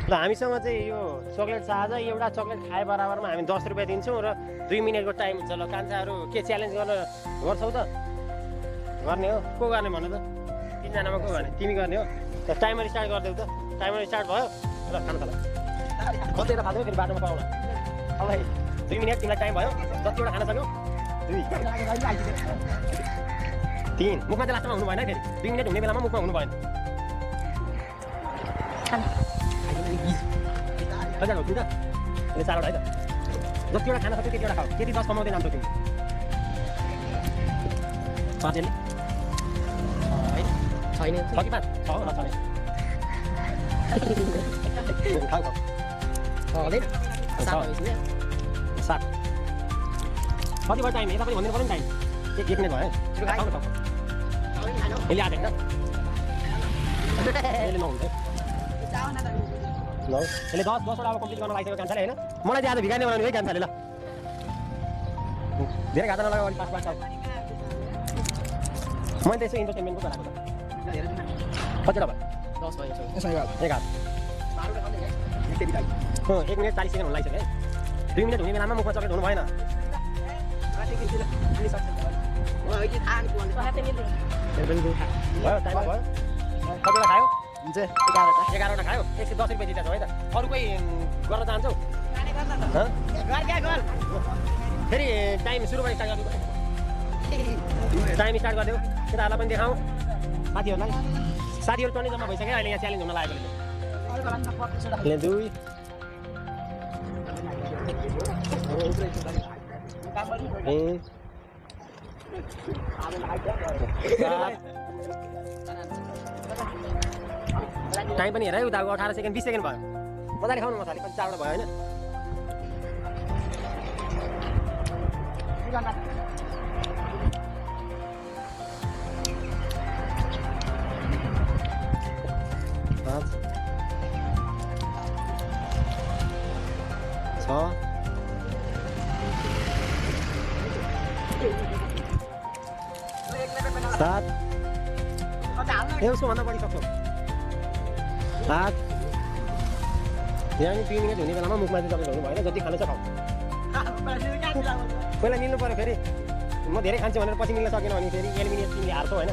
ल हामीसँग चाहिँ यो चक्लेट छ आज एउटा चक्लेट खाए बराबरमा हामी 10 रुपियाँ दिन्छौँ र 2 मिनेटको टाइम हुन्छ। ल कान्छाहरू के च्यालेन्ज गर्न गर्छौ त? गर्ने हो? को गर्ने भन त? तीनजनामा को गर्ने? तिमी गर्ने हो? त टाइमर स्टार्ट गरिदेऊ त। टाइमर स्टार्ट भयो। ल खानु थाल। कतिवटा खाँदै फेरि बाटोमा पाउन। अब 2 मिनेट तिमीलाई टाइम भयो। जतिवटा खान सक्यौ? 2 3 मुखमा चाहिँ लास्टमा हुनु भएन है फेरि। 2 मिनेट हुने बेलामा मुखमा हुनु भएन। कति हो त? यसले 4वटा है त। जतिवटा खान सक्यो त्यतिवटा खाऊ। त्यति 10 कमाउँदै जान्छौ तिमी। पाँचले छैन छ कि 5 छ ल छैन। खाऊ खाऊ। हले 7 कति भयो टाइम? यता पनि भन्दिनु पर्यो नि टाइम। 1 मिनेट भयो। खाऊ खाऊ। यसले आएको हैन? यसले नहुन्छ। ल यसले 10वटा अब कम्प्लिट गर्न लागिसक्यो कान्छाले हैन? मलाई चाहिँ आज भिखारी बनाउनु है कान्छाले ल। धेरै घाटा नलगाऊ अलि पास आऊ। मैले त्यसै इन्टरटेनमेन्टको गराएको त। कतिवटा भयो? 10 भयो। 1 हात। 1 मिनेट 40 सेकेन्ड हुन लागिसक्यो है। 2 मिनेट हुने बेलामा मुखमा चक्लेट हुनु भएन। भयो टाइम भयो। कतिवटा खायो? हुन्छ 11वटा खायो। 110 रुपियाँ जितेको है त। अरू कोही गर्न चाहन्छौ? फेरि टाइम सुरुबाट स्टार्ट गर्नु। टाइम स्टार्ट गरिदेऊ। केटाहरूलाई पनि देखाउँ साथीहरूलाई। साथीहरू टर्नै जम्मा भइसक्यो अहिले यहाँ च्यालेन्ज हुन लागेको। ले 2 टाइम पनि हेर है उताको 18 सेकेन्ड 20 सेकेन्ड भयो। मजाले खाउनु मसाले कति 4वटा भयो हैन? सात उसको भन्दा बढी सक्छौ। 8 यहाँ 2 मिनेट हुने बेलामा मुखमा चाहिँ तपाईँ हुनु भएन। जति खानु छ खाऊ। पहिला मिल्नु पऱ्यो फेरि। म धेरै खान्छु भनेर पछि मिल्न सकेन भने फेरि एलिमिनेट तिमीले हार्छौ होइन?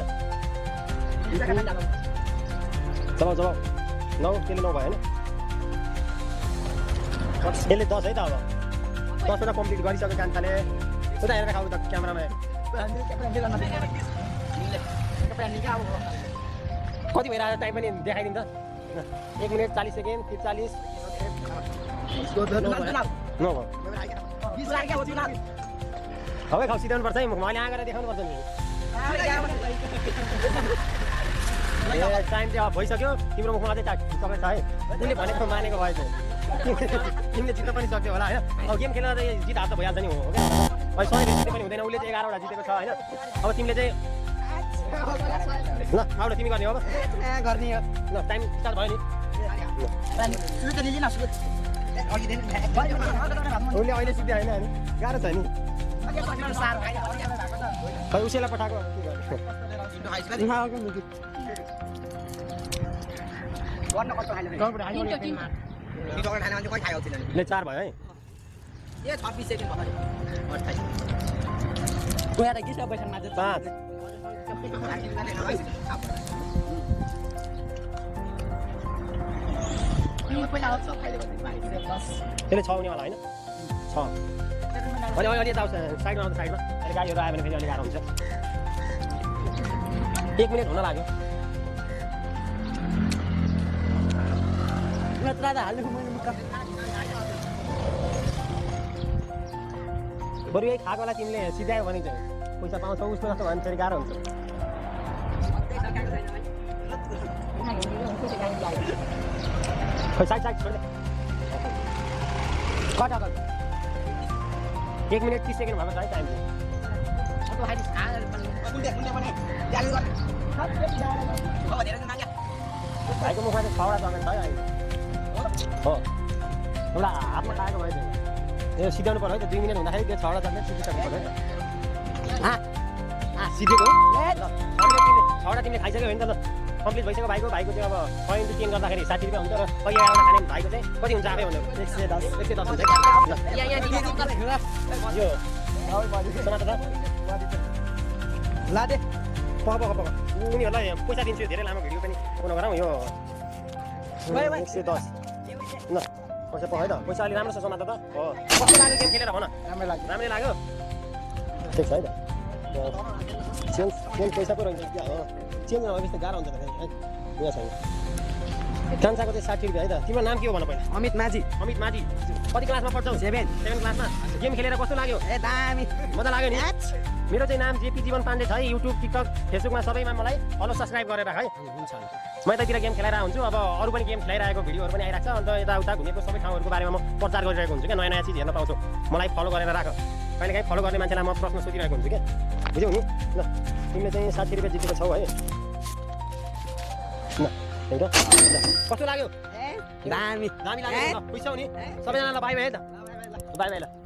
चलाउ चलाउ। 9 त्यसले 9 भयो होइन? यसले 10 है त। अब 10वटा कम्प्लिट गरिसक्यो कान्छाले। उता हेरेर खाऊ त क्यामेरामा। कति भएर आयो टाइम पनि देखाइदिन्छ। 1 मिनेट 40 सेकेन्ड 40 नभयो। हवै खाऊ सिधाउनु पर्छ है मुखमा। अहिले आँगेर देखाउनु पर्छ नि। ए टाइम चाहिँ अब भइसक्यो। तिम्रो मुखमा चाहिँ चक्लेट छ है? उसले भनेको मानेको भएछ। तिमीले जित्न पनि सक्यो होला होइन? अब गेम खेल्न त जित हात त भइहाल्छ नि हो क्या? अहिले 100 जित्ने पनि हुँदैन। उसले चाहिँ 11वटा जितेको छ होइन? अब तिमीले चाहिँ ल आउला तिमी गर्ने हो अब? गर्ने हो। ल टाइम स्टार्ट भयो नि। उसले अहिले सिधै होइन नि? गाह्रो छ नि। खै उसैलाई पठाएको के ले 4 भयो है? 26 सेकेन्ड भयो। 5 त्यसले 6 हुनेवाला होइन? 6 अनि अलि यता साइडमा आउँछ। साइडमा अहिले गाडीहरू आयो भने फेरि अलिक गाह्रो हुन्छ। 1 मिनेट हुन लाग्यो। बरु यही खाएको बेला तिमीले सिध्यायो भने चाहिँ पैसा पाउँछौ। उस्तो जस्तो भयो भने फेरि गाह्रो हुन्छ। खै साइड साइड छोड्दै कट 1 मिनेट 30 सेकेन्ड भएको छ है टाइम चाहिँ। भाइको मुखमा चाहिँ 6वटा चक्लेट छ है अहिले। हो एउटा हातमा खाएको भयो चाहिँ। यो सिधाउनु पर्यो है त। 2 मिनेट हुँदाखेरि त्यो 6वटा चक्लेट सिधिसक्नु पर्यो है। सिधेको 6वटा तिमीले खाइसक्यो भने त ल कम्प्लिट भइसक्यो भाइको त्यो अब पोइन्ट चेन्ज गर्दाखेरि 60 रुपियाँ हुन्छ र पहिले आउँदा खाने भाइको चाहिँ कति हुन्छ आफै भन्नु 110 हुन्छ यो समातेर ला दे पक उनीहरूलाई पैसा दिन्छु धेरै लामो भिडियो पनि उनीहरू गरौँ यो 110 ल पैसा पख है त पैसा अलि राम्रो छ समातेर त हो कस्तो लाग्यो गेम खेलेर भन राम्रै लाग्यो ठिक छ है त चेन्ज पैसा पो रहन्छ क्या हो चेन्ज नभएपछि त गाह्रो हुन्छ त है यहाँ छैन कान्छाको चाहिँ 60 रुपियाँ है त तिम्रो नाम के हो भन पहिला अमित माझी कति क्लासमा पढ्छौ 7 क्लासमा गेम खेलेर कस्तो लाग्यो ए दामी मजा लाग्यो नि मेरो चाहिँ नाम जेपी जीवन पाण्डे छ है युट्युब टिकटक फेसबुकमा सबैमा मलाई फलो सब्सक्राइब गरेर राख है हुन्छ म यतातिर गेम खेलाइरहेको हुन्छु अब अरू पनि गेम खेलाइरहेको भिडियोहरू पनि आइरहेको छ अन्त यताउता घुमेको सबै ठाउँहरूको बारेमा म प्रचार गरिरहेको हुन्छु क्या नयाँ चिज हेर्न पाउँछु मलाई फलो गरेर राख कहिलेकाहीँ फलो गर्ने मान्छेलाई म प्रश्न सोधिरहेको हुन्छु क्या बुझ्यौ नि ल तिमीले चाहिँ 60 रुपियाँ जितेको छौ है ल ल कस्तो लाग्यो दामी लाग्यो ल पैसा हो नि सबैजनालाई बाई बाई है त बाई बाई ल